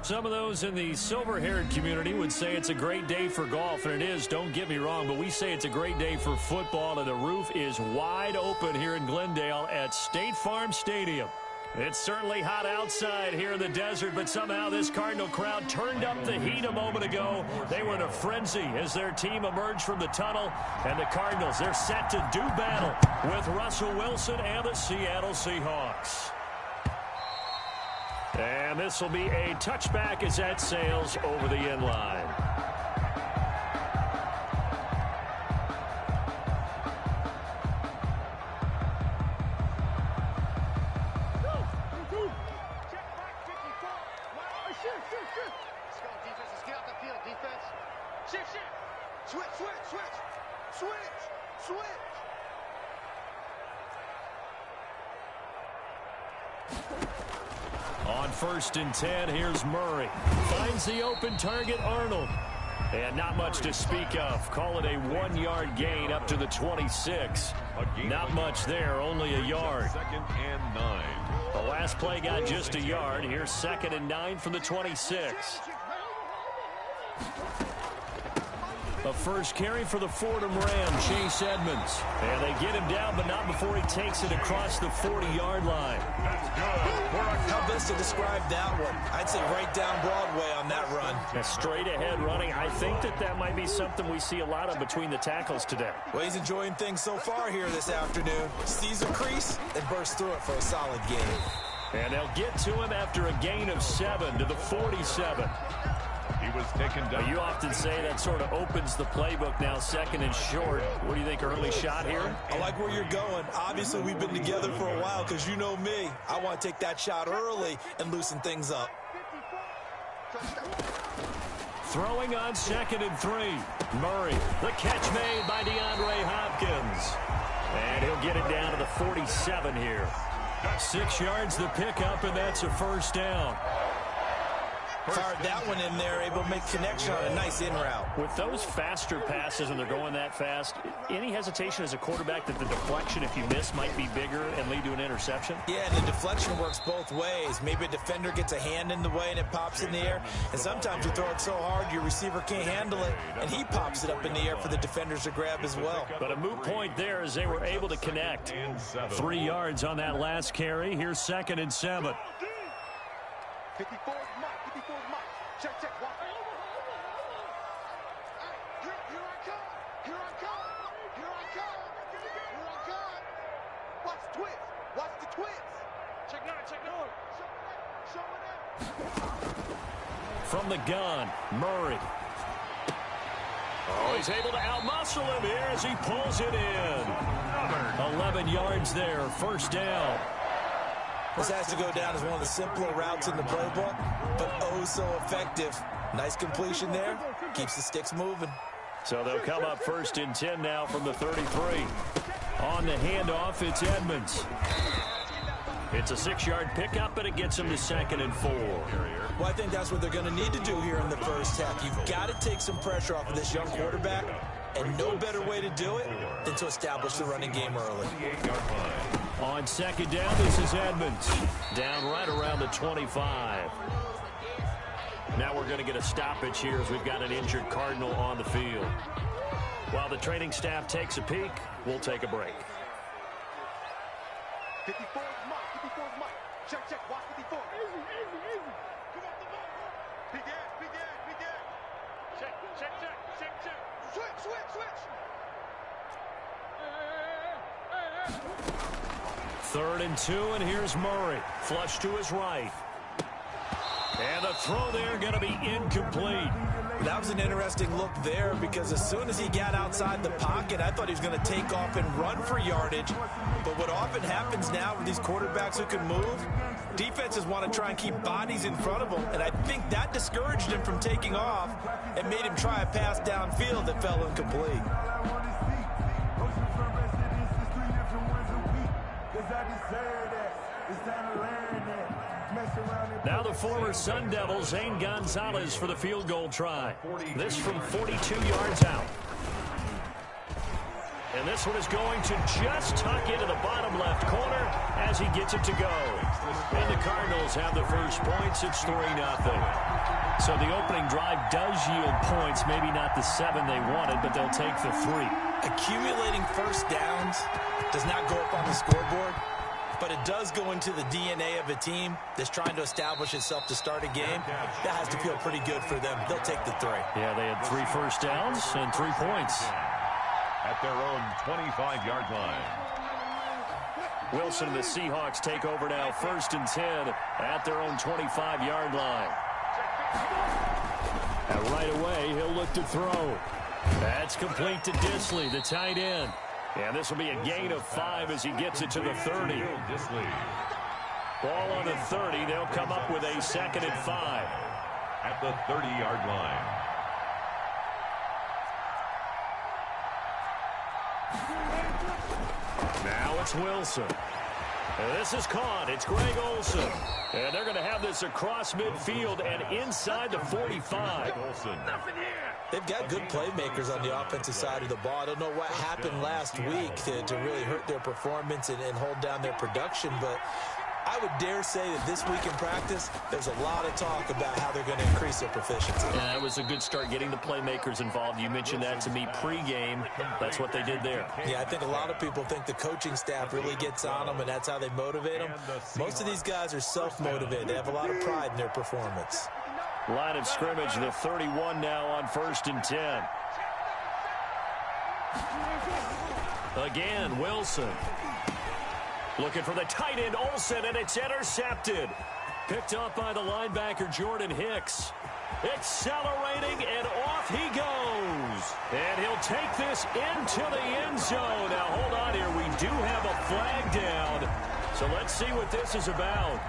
Some of those in the silver-haired community would say it's a great day for golf, and it is, don't get me wrong, but we say it's a great day for football, and the roof is wide open here in Glendale at State Farm Stadium. It's certainly hot outside here in the desert, but somehow this Cardinal crowd turned up the heat a moment ago. They were in a frenzy as their team emerged from the tunnel, and the Cardinals, they're set to do battle with Russell Wilson and the Seattle Seahawks. And this will be a touchback as that sails over the end line. On 1st and 10, here's Murray. Finds the open target, Arnold. And not much to speak of. Call it a 1-yard gain up to the 26. Not much there, only a yard. 2nd and 9. The last play got just a yard. Here's 2nd and 9 from the 26. A first carry for the Fordham Ram, Chase Edmonds. And they get him down, but not before he takes it across the 40-yard line. That's good. How best to describe that one? I'd say right down Broadway on that run. A straight-ahead running. I think that might be something we see a lot of between the tackles today. Well, he's enjoying things so far here this afternoon. Sees a crease and bursts through it for a solid gain. And they'll get to him after a gain of 7 to the 47. He was taken down. You often say that sort of opens the playbook now, 2nd and short. What do you think, early shot here? I like where you're going. Obviously, we've been together for a while because you know me. I want to take that shot early and loosen things up. Throwing on 2nd and 3. Murray, the catch made by DeAndre Hopkins. And he'll get it down to the 47 here. 6 yards the pickup, and that's a first down. Fired that one in there, able to make connection on a nice in route. With those faster passes and they're going that fast, any hesitation as a quarterback that the deflection, if you miss, might be bigger and lead to an interception? Yeah, and the deflection works both ways. Maybe a defender gets a hand in the way and it pops in the air. And sometimes you throw it so hard your receiver can't handle it, and he pops it up in the air for the defenders to grab as well. But a moot point there as they were able to connect. 3 yards on that last carry. Here's 2nd and 7. 54 is Mike. 54 is Mike. Check, check. Watch. Here I come. Here I come. Here I come. Here I come. Watch the twist. Watch the twist. Check now. Check now. Show it out. From the gun, Murray. Oh, he's able to outmuscle him here as he pulls it in. 11 yards there. First down. This has to go down as one of the simpler routes in the playbook, but oh so effective. Nice completion there. Keeps the sticks moving. So they'll come up 1st and 10 now from the 33. On the handoff, it's Edmonds. It's a 6-yard pickup, and it gets him to 2nd and 4. Well, I think that's what they're going to need to do here in the first half. You've got to take some pressure off of this young quarterback, and no better way to do it than to establish the running game early. On 2nd down, this is Edmonds. Down right around the 25. Now we're going to get a stoppage here as we've got an injured Cardinal on the field. While the training staff takes a peek, we'll take a break. 54 is Mike. 54 is Mike. Check, check. Watch 54. Easy. Come on, the ball. Big ass. Check. Switch. 3rd and 2, and here's Murray. Flush to his right. And the throw there going to be incomplete. That was an interesting look there because as soon as he got outside the pocket, I thought he was going to take off and run for yardage. But what often happens now with these quarterbacks who can move, defenses want to try and keep bodies in front of them. And I think that discouraged him from taking off and made him try a pass downfield that fell incomplete. Now the former Sun Devil, Zane Gonzalez, for the field goal try. This from 42 yards out. And this one is going to just tuck into the bottom left corner as he gets it to go. And the Cardinals have the first points. It's 3-0. So the opening drive does yield points, maybe not the 7 they wanted, but they'll take the 3. Accumulating first downs does not go up on the scoreboard, but it does go into the DNA of a team that's trying to establish itself to start a game. That has to feel pretty good for them. They'll take the 3. Yeah, they had 3 first downs and 3 points. At their own 25-yard line. Wilson and the Seahawks take over now, 1st and 10 at their own 25-yard line. And right away, he'll look to throw. That's complete to Disley, the tight end. And this will be a gain of 5 as he gets it to the 30. Ball on the 30. They'll come up with a 2nd and 5. At the 30-yard line. Now it's Wilson. And this is caught. It's Greg Olsen. And they're going to have this across midfield and inside the 45. Olsen. They've got good playmakers on the offensive side of the ball. I don't know what happened last week to really hurt their performance and hold down their production, but I would dare say that this week in practice, there's a lot of talk about how they're going to increase their proficiency. Yeah, that was a good start getting the playmakers involved. You mentioned that to me pregame. That's what they did there. Yeah, I think a lot of people think the coaching staff really gets on them, and that's how they motivate them. Most of these guys are self-motivated. They have a lot of pride in their performance. Line of scrimmage, the 31 now on 1st and 10. Again, Wilson. Looking for the tight end, Olsen, and it's intercepted. Picked up by the linebacker, Jordan Hicks. Accelerating, and off he goes. And he'll take this into the end zone. Now, hold on here. We do have a flag down. So let's see what this is about.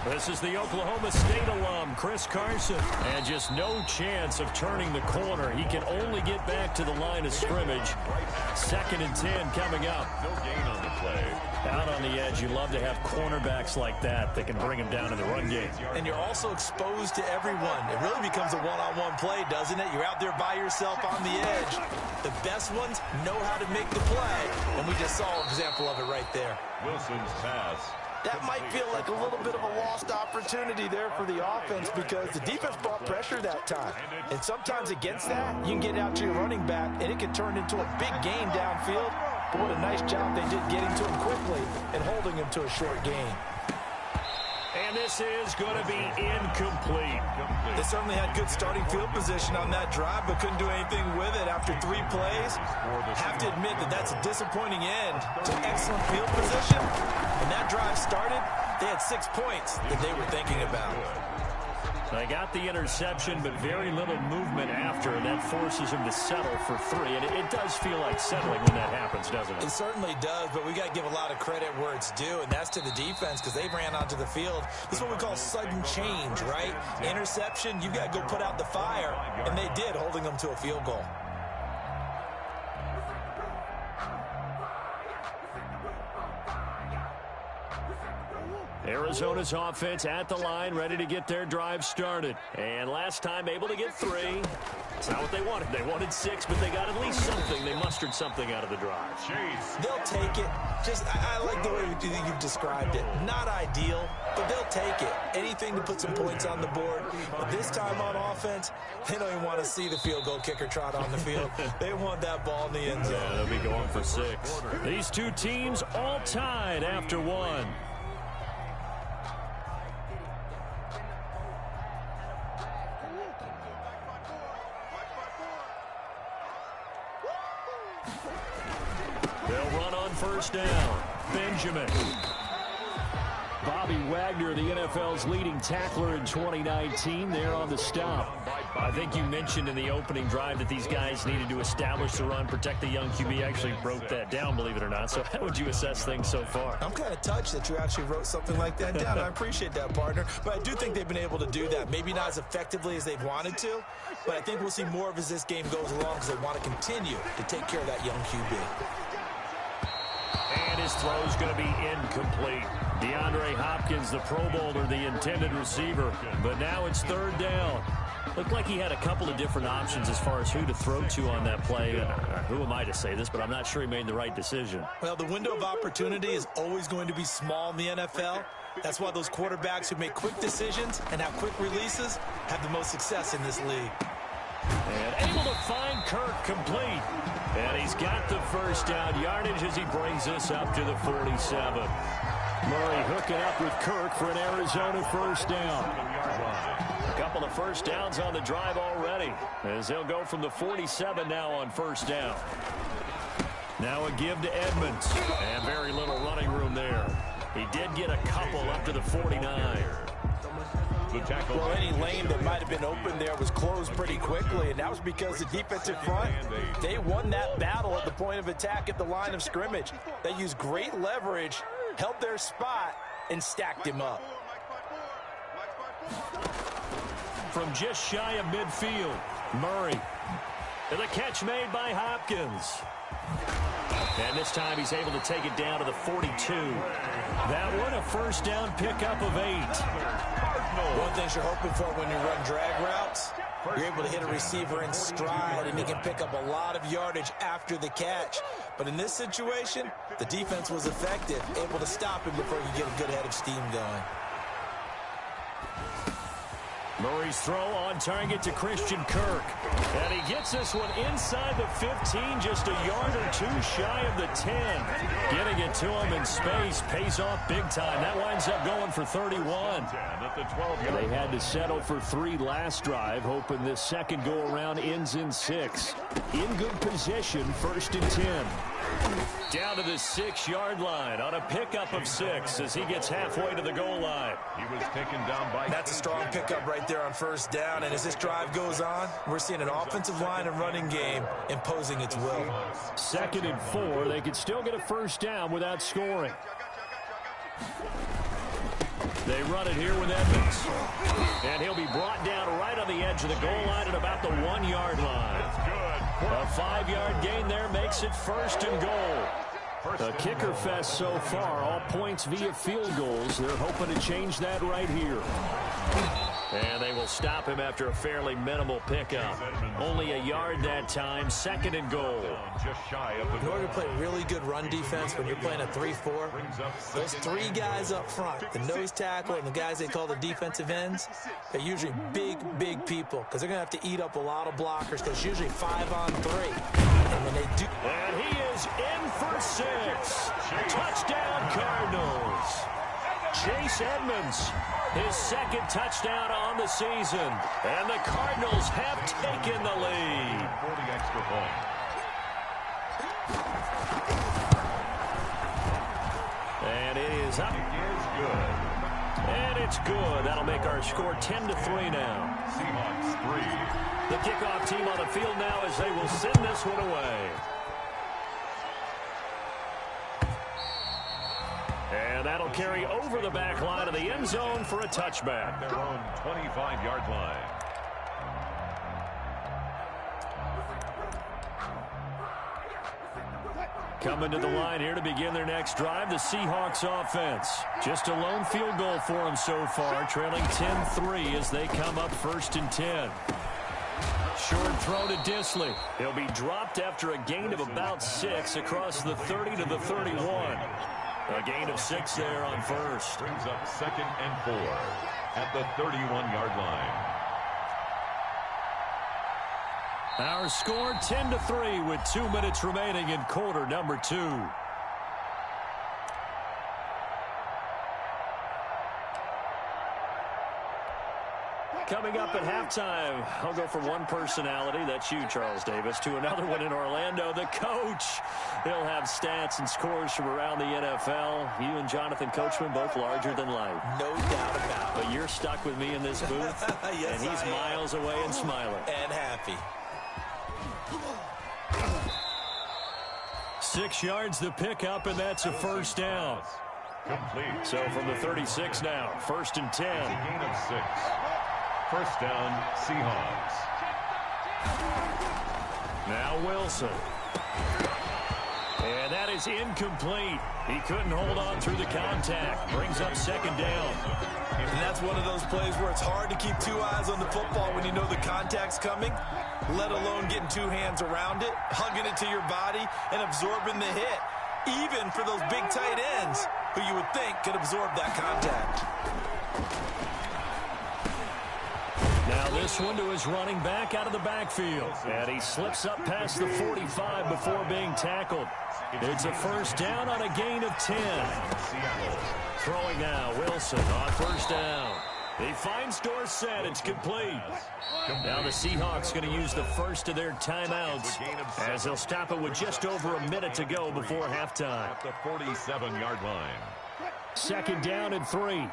This is the Oklahoma State alum, Chris Carson. And just no chance of turning the corner. He can only get back to the line of scrimmage. 2nd and 10 coming up. No gain on the play. Out on the edge, you love to have cornerbacks like that can bring him down in the run game. And you're also exposed to everyone. It really becomes a one-on-one play, doesn't it? You're out there by yourself on the edge. The best ones know how to make the play, and we just saw an example of it right there. Wilson's pass. That might feel like a little bit of a lost opportunity there for the offense because the defense brought pressure that time. And sometimes against that, you can get out to your running back, and it can turn into a big gain downfield. But what a nice job they did getting to him quickly and holding him to a short gain. And this is going to be incomplete. They certainly had good starting field position on that drive, but couldn't do anything with it after 3 plays. Have to admit that that's a disappointing end to excellent field position. When that drive started, they had 6 points that they were thinking about. They got the interception, but very little movement after, and that forces him to settle for 3. And it does feel like settling when that happens, doesn't it? It certainly does, but we got to give a lot of credit where it's due, and that's to the defense because they ran onto the field. This is what we call sudden change, right? Interception, you got to go put out the fire, and they did, holding them to a field goal. Arizona's offense at the line, ready to get their drive started. And last time able to get 3. It's not what they wanted. They wanted 6, but they got at least something. They mustered something out of the drive. Jeez. They'll take it. I like the way you've described it. Not ideal, but they'll take it. Anything to put some points on the board. But this time on offense, they don't even want to see the field goal kicker trot on the field. They want that ball in the end zone. Yeah, they'll be going for 6. These two teams all tied after 1. They'll run on 1st down. Benjamin. Bobby Wagner, the NFL's leading tackler in 2019, there on the stop. I think you mentioned in the opening drive that these guys needed to establish the run, protect the young QB. Actually broke that down, believe it or not. So how would you assess things so far? I'm kind of touched that you actually wrote something like that down. I appreciate that, partner. But I do think they've been able to do that. Maybe not as effectively as they've wanted to, but I think we'll see more of as this game goes along because they want to continue to take care of that young QB. And his throw is going to be incomplete. DeAndre Hopkins, the Pro Bowler, the intended receiver. But now it's third down. Looked like he had a couple of different options as far as who to throw to on that play. Who am I to say this, but I'm not sure he made the right decision. Well, the window of opportunity is always going to be small in the NFL. That's why those quarterbacks who make quick decisions and have quick releases have the most success in this league. And able to find Kirk complete. And he's got the first down yardage as he brings this up to the 47. Murray hooking up with Kirk for an Arizona first down. A couple of first downs on the drive already as they'll go from the 47 now on first down. Now a give to Edmonds. And very little running room there. He did get a couple up to the 49. Well, any lane that might have been open there was closed pretty quickly, and that was because the defensive front, they won that battle at the point of attack at the line of scrimmage. They used great leverage, held their spot, and stacked him up. From just shy of midfield, Murray. And the catch made by Hopkins. And this time he's able to take it down to the 42. That one a first down pickup of 8. One thing you're hoping for when you run drag routes, you're able to hit a receiver in stride, and he can pick up a lot of yardage after the catch. But in this situation, the defense was effective, able to stop him before he could get a good head of steam going. Murray's throw on target to Christian Kirk. And he gets this one inside the 15, just a yard or two shy of the 10. Getting it to him in space pays off big time. That winds up going for 31. They had to settle for 3 last drive, hoping this second go-around ends in 6. In good position, first and 10. Down to the 6-yard line on a pickup of 6 as he gets halfway to the goal line. He was taken down by... That's a strong pickup right there on first down, and as this drive goes on, we're seeing an offensive line and running game imposing its will. 2nd and 4, they could still get a first down without scoring. They run it here with Edmonds. And he'll be brought down right on the edge of the goal line at about the 1-yard line. A 5-yard gain there makes it first and goal. A kicker fest so far, all points via field goals. They're hoping to change that right here. And they will stop him after a fairly minimal pickup. Only a yard that time, 2nd and goal. In order to play really good run defense when you're playing a 3-4, those 3 guys up front, the nose tackle and the guys they call the defensive ends, they're usually big people because they're going to have to eat up a lot of blockers because it's usually 5 on 3. And when they do... And he is in for 6. Touchdown, Cardinals. Chase Edmonds, his 2nd touchdown on the season. And the Cardinals have taken the lead. For the extra point. And it is up. It is good. And it's good. That'll make our score 10-3 now. Seahawks 3. The kickoff team on the field now as they will send this one away. And that'll carry over the back line of the end zone for a touchback. Their own 25-yard line. Coming to the line here to begin their next drive, the Seahawks offense. Just a lone field goal for them so far, trailing 10-3 as they come up 1st and 10. Short throw to Disley. He'll be dropped after a gain of about 6 across the 30 to the 31. A gain of 6 there on first. Brings up 2nd and 4 at the 31-yard line. Our score 10-3 with 2 minutes remaining in quarter number 2. Coming up at halftime, I'll go from one personality, that's you, Charles Davis, to another one in Orlando, the coach. He'll have stats and scores from around the NFL. You and Jonathan Coachman, both larger than life. No doubt about it. But you're stuck with me in this booth, Yes, and he's miles away and smiling. And happy. 6 yards the pickup, and that's a first down. Complete. So from the 36 now, 1st and 10. A gain of 6. First down, Seahawks. Now Wilson. And that is incomplete. He couldn't hold on through the contact. Brings up second down. And that's one of those plays where it's hard to keep two eyes on the football when you know the contact's coming, let alone getting two hands around it, hugging it to your body, and absorbing the hit, even for those big tight ends who you would think could absorb that contact. Now this one to his running back out of the backfield. And he slips up past the 45 before being tackled. It's a first down on a gain of 10. Throwing now, Wilson on first down. He finds Dorsett. It's complete. Now the Seahawks going to use the first of their timeouts as they'll stop it with just over a minute to go before halftime. At the 47-yard line. Second down and 3.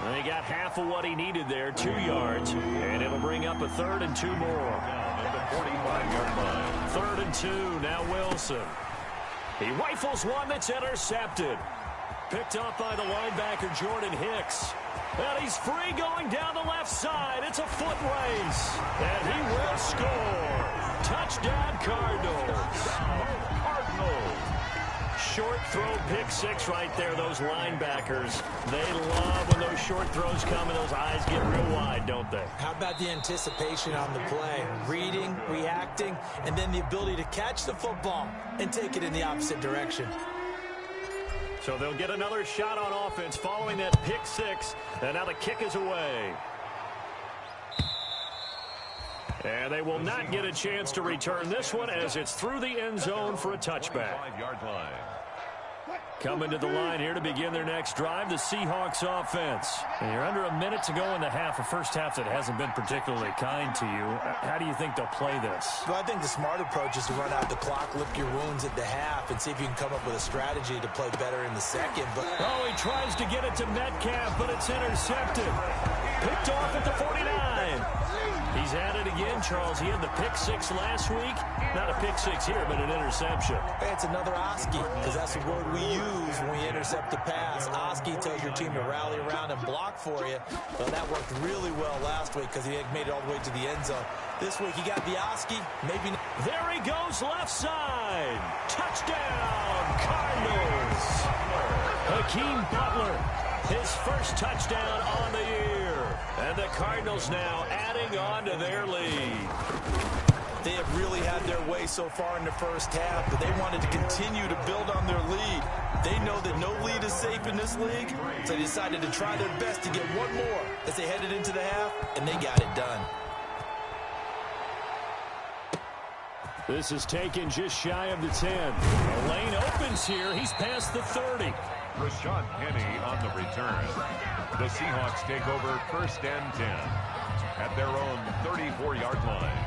They got half of what he needed there, 2 yards, and it'll bring up a 3rd and 2 more. At the 45-yard line. 3rd and 2, now Wilson. He rifles one that's intercepted. Picked off by the linebacker, Jordan Hicks. And he's free going down the left side. It's a foot race. And he will score. Touchdown, Cardinals. Short throw, pick six right there. Those linebackers, they love when those short throws come and those eyes get real wide, don't they? How about the anticipation on the play? Reading, reacting, and then the ability to catch the football and take it in the opposite direction. So they'll get another shot on offense following that pick six, and now the kick is away. And they will not get a chance to return this one as it's through the end zone for a touchback. 5-yard line. Coming to the line here to begin their next drive, the Seahawks offense. And you're under a minute to go in the half, a first half that hasn't been particularly kind to you. How do you think they'll play this? Well, I think the smart approach is to run out the clock, lick your wounds at the half, and see if you can come up with a strategy to play better in the second. But oh, he tries to get it to Metcalf, but it's intercepted. Picked off at the 49. He's at it again, Charles. He had the pick six last week. Not a pick six here, but an interception. Hey, it's another Oski, because that's the word we use when we intercept the pass. Oski tells your team to rally around and block for you. Well, that worked really well last week because he made it all the way to the end zone. This week he got the Oski. Maybe. There he goes, left side. Touchdown, Cardinals. Hakeem Butler, his first touchdown on the year. And the Cardinals now adding on to their lead. They have really had their way so far in the first half, but they wanted to continue to build on their lead. They know that no lead is safe in this league, so they decided to try their best to get one more as they headed into the half, and they got it done. This is taken just shy of the 10. The lane opens here. He's past the 30. Rashad Penny on the return. The Seahawks take over first and 10 at their own 34-yard line.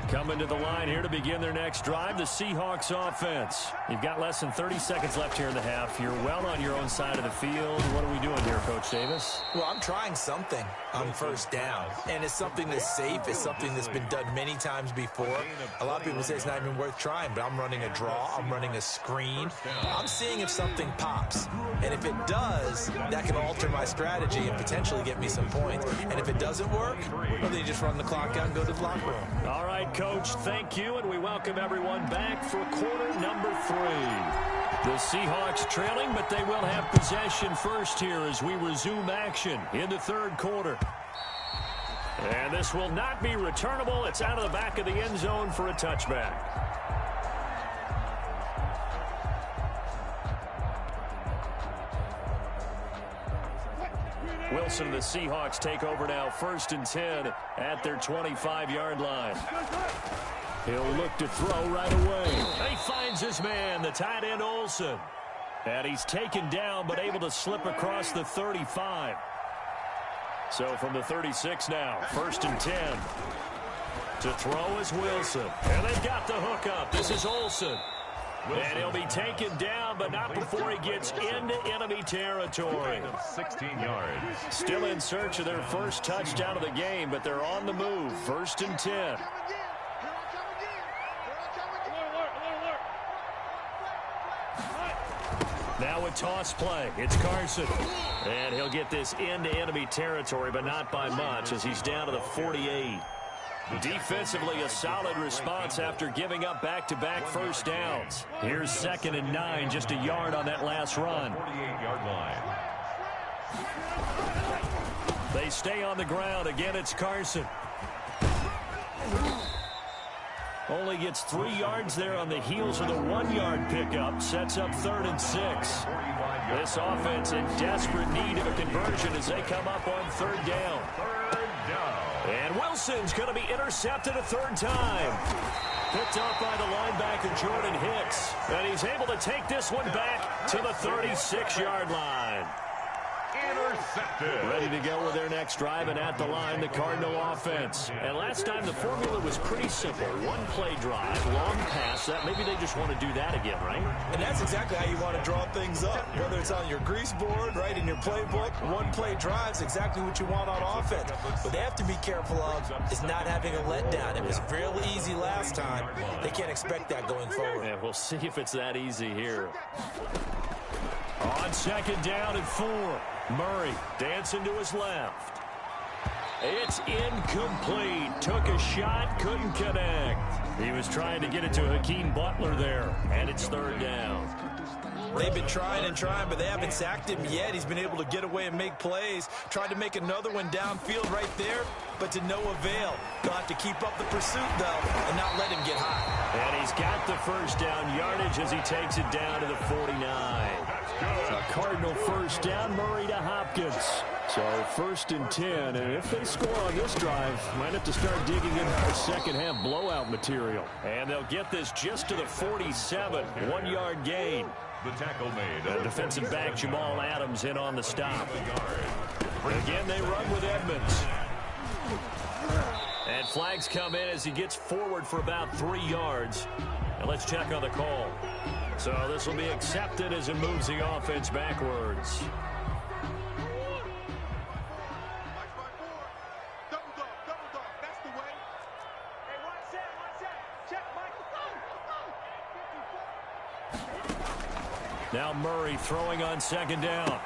Coming to the line here to begin their next drive, the Seahawks offense. You've got less than 30 seconds left here in the half. You're well on your own side of the field. What are we doing here, Coach Davis? Well, I'm trying something on first down, and it's something that's safe. It's something that's been done many times before. A lot of people say it's not even worth trying, but I'm running a draw. I'm running a screen. I'm seeing if something pops, and if it does, that can alter my strategy and potentially get me some points. And if it doesn't work, well, then you just run the clock out and go to the locker room. All right, Coach, thank you, and we welcome everyone back for quarter number 3. The Seahawks trailing, but they will have possession first here as we resume action in the third quarter. And this will not be returnable. It's out of the back of the end zone for a touchback. Wilson, the Seahawks take over now, first and 10 at their 25-yard line. He'll look to throw right away. He finds his man, the tight end Olsen. And he's taken down, but able to slip across the 35. So from the 36 now, first and 10. To throw is Wilson. And they've got the hook up. This is Olsen. And he'll be taken down, but not before he gets into enemy territory. 16 yards. Still in search of their first touchdown of the game, but they're on the move. First and 10. Now a toss play. It's Carson. And he'll get this into enemy territory, but not by much as he's down to the 48. Defensively, a solid response after giving up back-to-back first downs. Here's 2nd and 9, just a yard on that last run. 48-yard line. They stay on the ground. Again, it's Carson. Only gets 3 yards there on the heels of the 1-yard pickup. Sets up 3rd and 6. This offense in desperate need of a conversion as they come up on 3rd down. And Wilson's going to be intercepted a 3rd time. Picked up by the linebacker, Jordan Hicks. And he's able to take this one back to the 36-yard line. Intercepted. Ready to go with their next drive, and at the line, the Cardinal offense. And last time, the formula was pretty simple. 1-play drive, long pass. That maybe they just want to do that again, right? And that's exactly how you want to draw things up. Whether it's on your grease board, right, in your playbook, 1-play drive is exactly what you want on offense. What they have to be careful of is not having a letdown. It was real easy last time. They can't expect that going forward. Yeah, we'll see if it's that easy here. On 2nd down and 4. Murray dancing to his left. It's incomplete. Took a shot, couldn't connect. He was trying to get it to Hakeem Butler there, and it's 3rd down. They've been trying and trying, but they haven't sacked him yet. He's been able to get away and make plays. Tried to make another one downfield right there, but to no avail. They'll have to keep up the pursuit, though, and not let him get high. And he's got the 1st down yardage as he takes it down to the 49. A Cardinal 1st down, Murray to Hopkins. So 1st and 10, and if they score on this drive, might have to start digging in for second-half blowout material. And they'll get this just to the 47, 1-yard gain. The tackle made. The defensive back, Jamal Adams, in on the stop. Again, they run with Edmonds. And flags come in as he gets forward for about 3 yards. And let's check on the call. So this will be accepted as it moves the offense backwards. Now Murray throwing on 2nd down.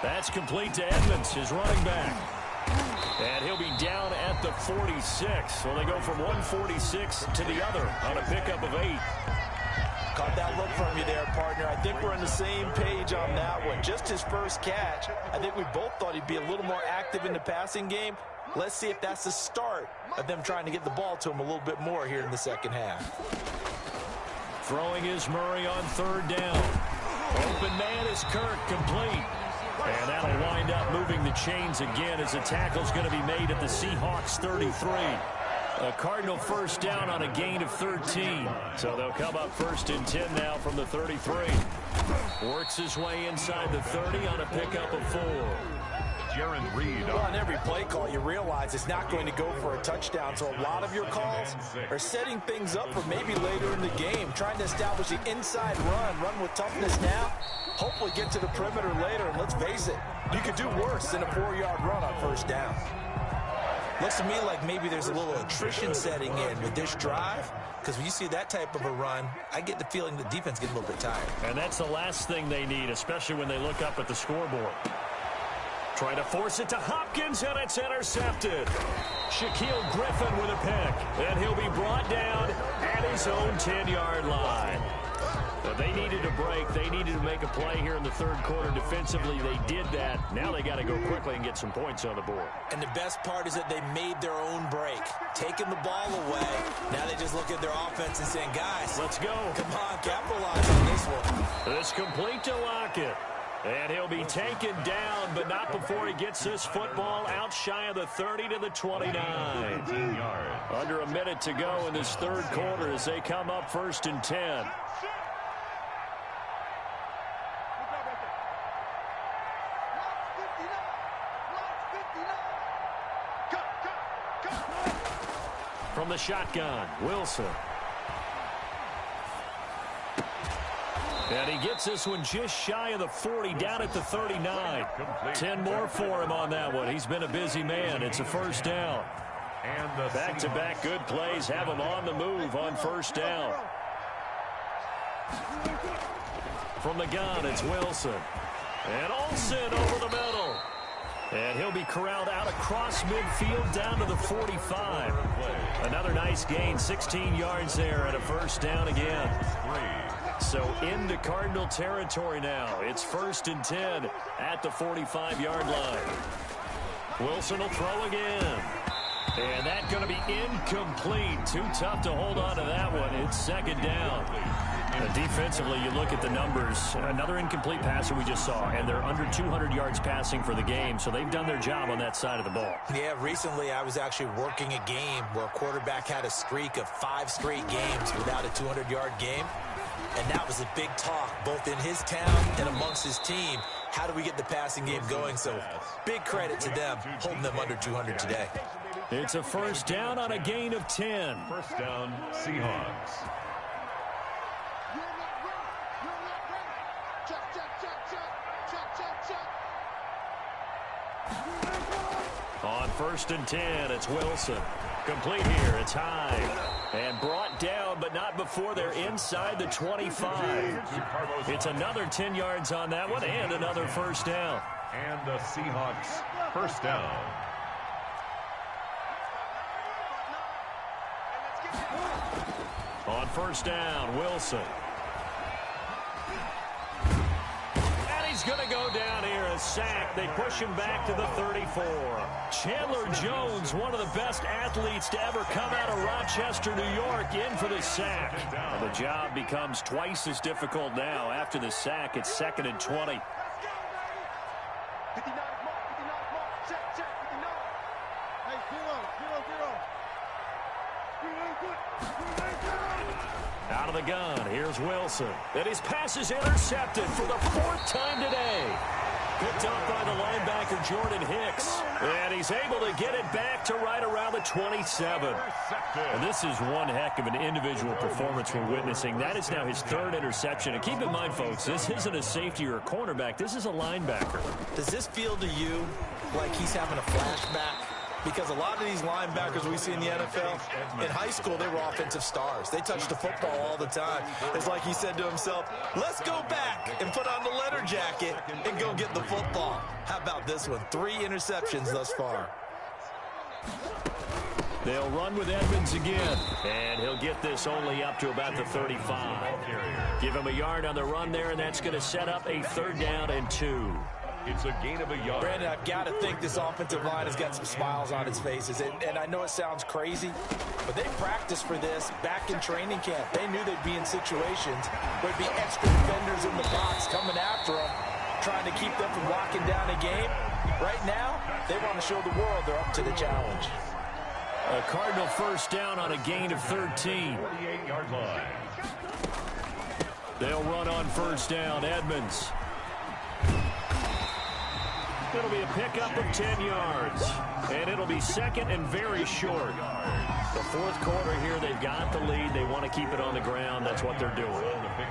That's complete to Edmonds, his running back. And he'll be down at the 46. So they go from 146 to the other on a pickup of 8. Caught that look from you there, partner. I think we're on the same page on that one. Just his first catch. I think we both thought he'd be a little more active in the passing game. Let's see if that's the start of them trying to get the ball to him a little bit more here in the second half. Throwing is Murray on 3rd down. Open man is Kirk, complete. And that'll wind up moving the chains again as the tackle's going to be made at the Seahawks 33. A Cardinal 1st down on a gain of 13. So they'll come up 1st and 10 now from the 33. Works his way inside the 30 on a pickup of 4. Jaron Reed. Well, on every play call, you realize it's not going to go for a touchdown. So a lot of your calls are setting things up for maybe later in the game, trying to establish the inside run with toughness now, hopefully get to the perimeter later. And let's face it, you could do worse than a 4-yard run on 1st down. Looks to me like maybe there's a little attrition setting in with this drive, because when you see that type of a run, I get the feeling the defense gets a little bit tired. And that's the last thing they need, especially when they look up at the scoreboard. Trying to force it to Hopkins, and it's intercepted. Shaquille Griffin with a pick, and he'll be brought down at his own 10-yard line. But they needed a break. They needed to make a play here in the 3rd quarter. Defensively, they did that. Now they got to go quickly and get some points on the board. And the best part is that they made their own break, taking the ball away. Now they just look at their offense and saying, guys, let's go. Come on, capitalize on this one. This complete to Lockett. And he'll be taken down, but not before he gets this football out shy of the 30 to the 29. Under a minute to go in this 3rd quarter as they come up 1st and 10. From the shotgun, Wilson. And he gets this one just shy of the 40, down at the 39. 10 more for him on that one. He's been a busy man. It's a 1st down. Back-to-back good plays have him on the move on 1st down. From the gun, it's Wilson. And Olsen over the middle. And he'll be corralled out across midfield down to the 45. Another nice gain, 16 yards there and a first down again. So into Cardinal territory now. It's 1st and 10 at the 45-yard line. Wilson will throw again. And that's going to be incomplete. Too tough to hold on to that one. It's 2nd down. Defensively, you look at the numbers. Another incomplete passer we just saw, and they're under 200 yards passing for the game, so they've done their job on that side of the ball. Yeah, recently I was actually working a game where a quarterback had a streak of 5 straight games without a 200-yard game, and that was a big talk, both in his town and amongst his team. How do we get the passing game going? So big credit to them, holding them under 200 today. It's a first down on a gain of 10. First down, Seahawks. On 1st and 10, it's Wilson. Complete here, it's high. And brought down, but not before they're inside the 25. It's another 10 yards on that one, and another first down. And the Seahawks first down. On first down, Wilson. And he's going to go down here, a sack. They push him back to the 34. Chandler Jones, one of the best athletes to ever come out of Rochester, New York, in for the sack. And the job becomes twice as difficult now. After the sack, it's 2nd and 20. Out of the gun, here's Wilson. And his pass is intercepted for the 4th time today. Picked up by the linebacker, Jordan Hicks. And he's able to get it back to right around the 27. And this is one heck of an individual performance we're witnessing. That is now his 3rd interception. And keep in mind, folks, this isn't a safety or a cornerback. This is a linebacker. Does this feel to you like he's having a flashback? Because a lot of these linebackers we see in the NFL, in high school, they were offensive stars. They touched the football all the time. It's like he said to himself, let's go back and put on the letter jacket and go get the football. How about this one? 3 interceptions thus far. They'll run with Edmonds again. And he'll get this only up to about the 35. Give him a yard on the run there, and that's going to set up a 3rd down and 2. It's a gain of a yard. Brandon, I've got to think this offensive line has got some smiles on its faces. And I know it sounds crazy, but they practiced for this back in training camp. They knew they'd be in situations where there'd be extra defenders in the box coming after them, trying to keep them from locking down a game. Right now, they want to show the world they're up to the challenge. A Cardinal first down on a gain of 13. 48-yard line. They'll run on first down. Edmonds. It'll be a pickup of 10 yards. And it'll be 2nd and very short. The 4th quarter here, they've got the lead. They want to keep it on the ground. That's what they're doing.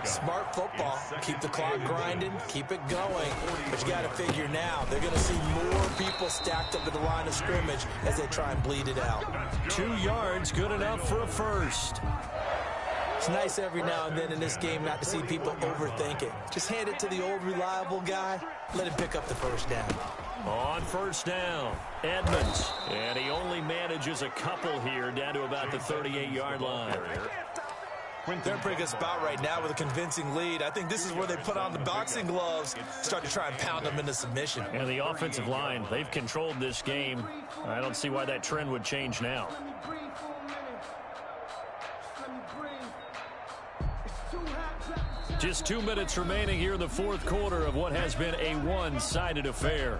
Smart football. Keep the clock grinding. Keep it going. But you got to figure now, they're going to see more people stacked up at the line of scrimmage as they try and bleed it out. 2 yards, good enough for a first. It's nice every now and then in this game not to see people overthink it. Just hand it to the old reliable guy. Let him pick up the first down. On first down, Edmonds. And he only manages a couple here down to about the 38-yard line. They're in a pretty good spot right now with a convincing lead. I think this is where they put on the boxing gloves, start to try and pound them into submission. And the offensive line, they've controlled this game. I don't see why that trend would change now. Just 2 minutes remaining here in the 4th quarter of what has been a one-sided affair.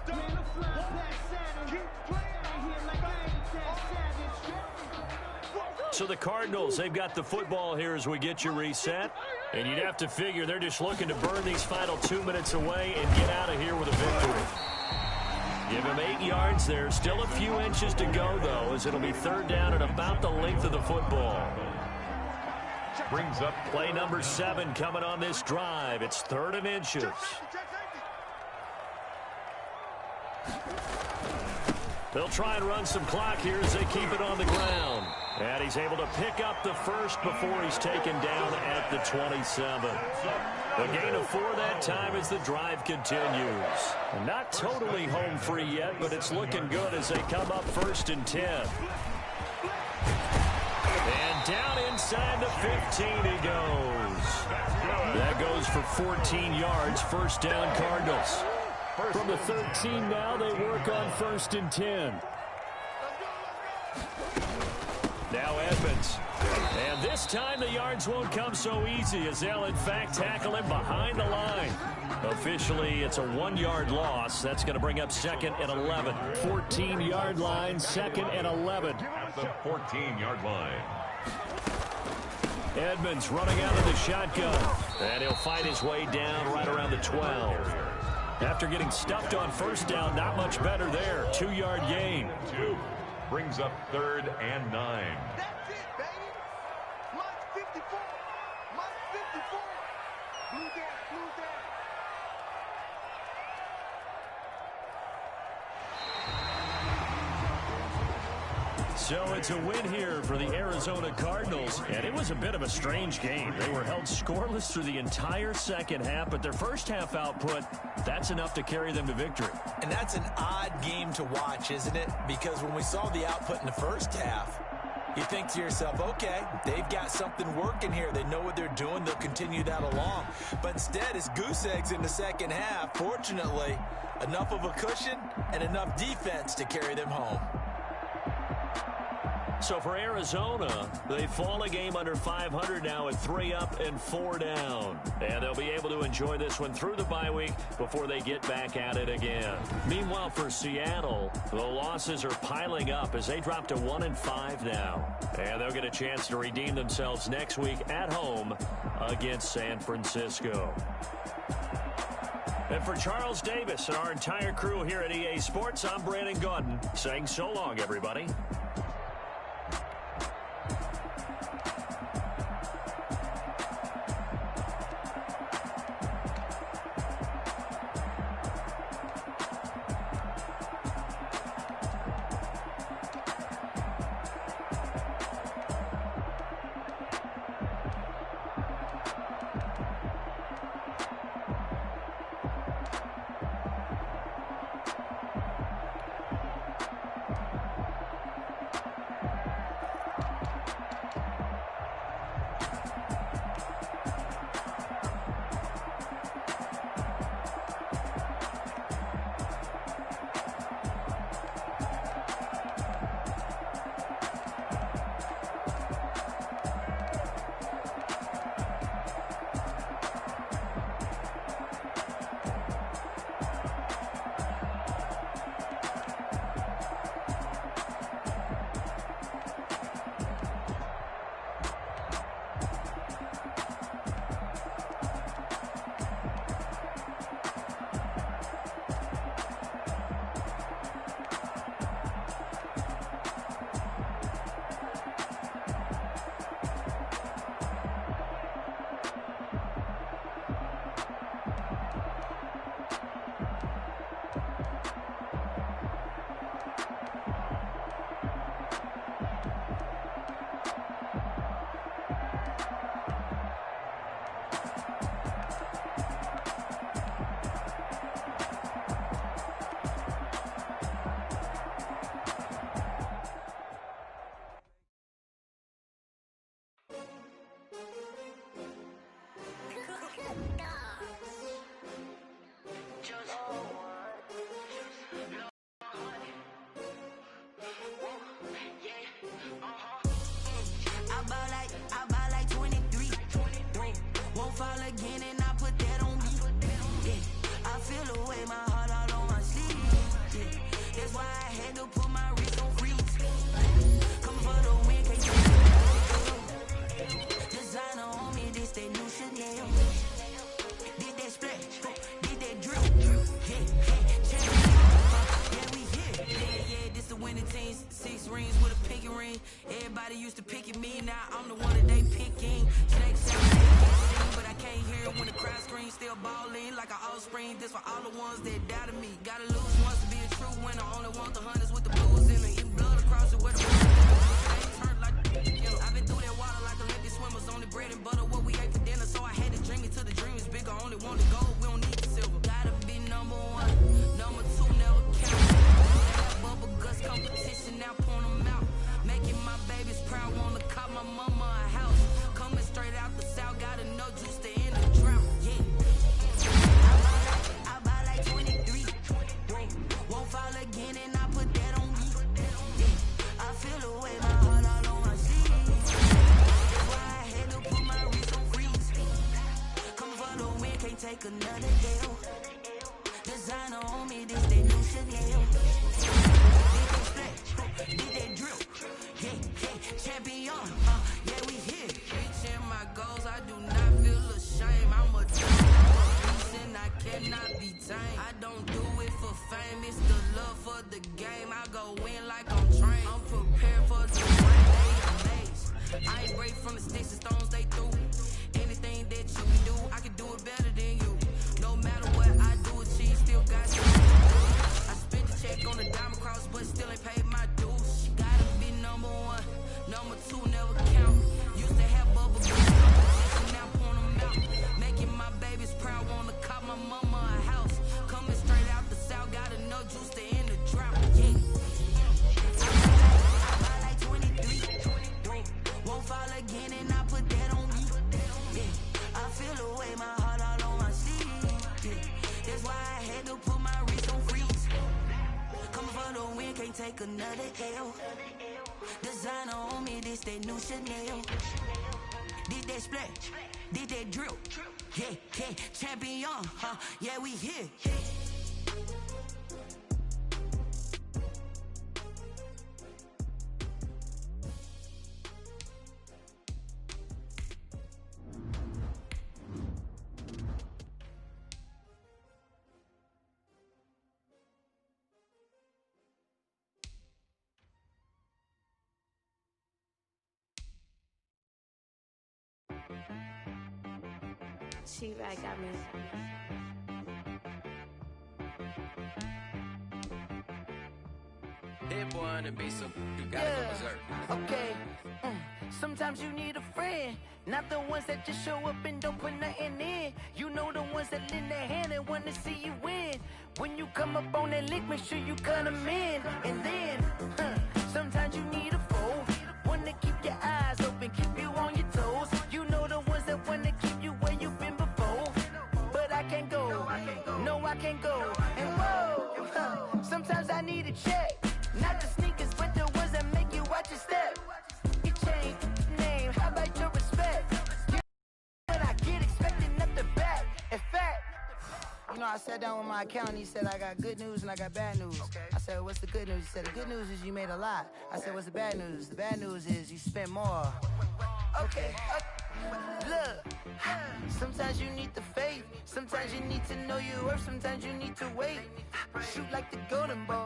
So the Cardinals, they've got the football here as we get you reset. And you'd have to figure they're just looking to burn these final 2 minutes away and get out of here with a victory. Give him 8 yards there. Still a few inches to go, though, as it'll be 3rd down at about the length of the football. Brings up play number 7 coming on this drive. It's 3rd and inches. They'll try and run some clock here as they keep it on the ground. And he's able to pick up the first before he's taken down at the 27. A gain of 4 that time as the drive continues. Not totally home free yet, but it's looking good as they come up 1st and 10. And down inside the 15 he goes. That goes for 14 yards, 1st down Cardinals. From the 13 now, they work on 1st and 10. Now Edmonds. And this time the yards won't come so easy as they'll in fact tackle him behind the line. Officially, it's a 1-yard loss. That's going to bring up 2nd and 11. 14-yard line, 2nd and 11. At the 14-yard line. Edmonds running out of the shotgun. And he'll fight his way down right around the 12. After getting stuffed on 1st down, not much better there. 2-yard gain. 2 brings up 3rd and 9. That's it, baby. Mine's 54. Mine's 54. Blue down, blue down. So it's a win here for the Arizona Cardinals, and it was a bit of a strange game. They were held scoreless through the entire second half, but their first half output, that's enough to carry them to victory. And that's an odd game to watch, isn't it? Because when we saw the output in the first half, you think to yourself, okay, they've got something working here. They know what they're doing. They'll continue that along. But instead, it's goose eggs in the second half. Fortunately, enough of a cushion and enough defense to carry them home. So for Arizona, they fall a game under 500 now at 3 up and 4 down. And they'll be able to enjoy this one through the bye week before they get back at it again. Meanwhile, for Seattle, the losses are piling up as they drop to 1-5 now. And they'll get a chance to redeem themselves next week at home against San Francisco. And for Charles Davis and our entire crew here at EA Sports, I'm Brandon Gaudin saying so long, everybody. Everybody used to pick at me, now I'm the one that they picking. Snakes out there, but I can't hear it when the crowd screams. Still balling like an offspring. This for all the ones that doubted me. Gotta lose once to be a true winner. Only want the hunters with the blues in it. Eating blood across it with the ain't turned like champion. Yeah, we here. Reaching my goals, I do not feel ashamed. I'm a and I cannot be tamed. I don't do it for fame, it's the love for the game. I go in like I'm trained. I'm prepared for the rain, days. I ain't break from the sticks and stones they threw. Anything that you can do, I can do it better than you. No matter what I do, achieve, still got something to do. I spent the check on the diamond cross, but still ain't paid my dues. Gotta be number one, number two never count. Used to have bubble gum, now point them out. Making my babies proud, wanna call my mama a house. Coming straight out the south, got enough juice to end the drought. Yeah. I buy like 23. Won't fall again, and I put that on me. Yeah. I feel the way, my heart all on my sleeve. Yeah. That's why I had to put my wrist on freeze. Coming for the win, can't take another L. Designer on me, this that new Chanel. Did that splash, did that drill. Yeah, yeah, champion, yeah, we here. She-Rag got me. Hit boy on the beat, so you gotta go berserk. Okay. Sometimes you need a friend, not the ones that just show up and don't put nothing in. You know the ones that lend their hand and want to see you win. When you come up on that lick, make sure you cut them in. And then, sometimes you need a foe, one to keep your eyes open, keep you on your toes. You know the ones that want to keep you where you've been before. But I can't go, no I can't go. And whoa, sometimes I need a check. Not the sneakers, but the ones that make you watch your step. You change name, how about your respect? When I get expecting nothing back. In fact, you know, I sat down with my accountant. He said, I got good news and I got bad news. Okay. I said, what's the good news? He said, the good news is you made a lot. I said, what's the bad news? The bad news is you spent more. Okay. Look, sometimes you need the faith. Sometimes you need to know your worth. Sometimes you need to wait. Shoot like the golden boy.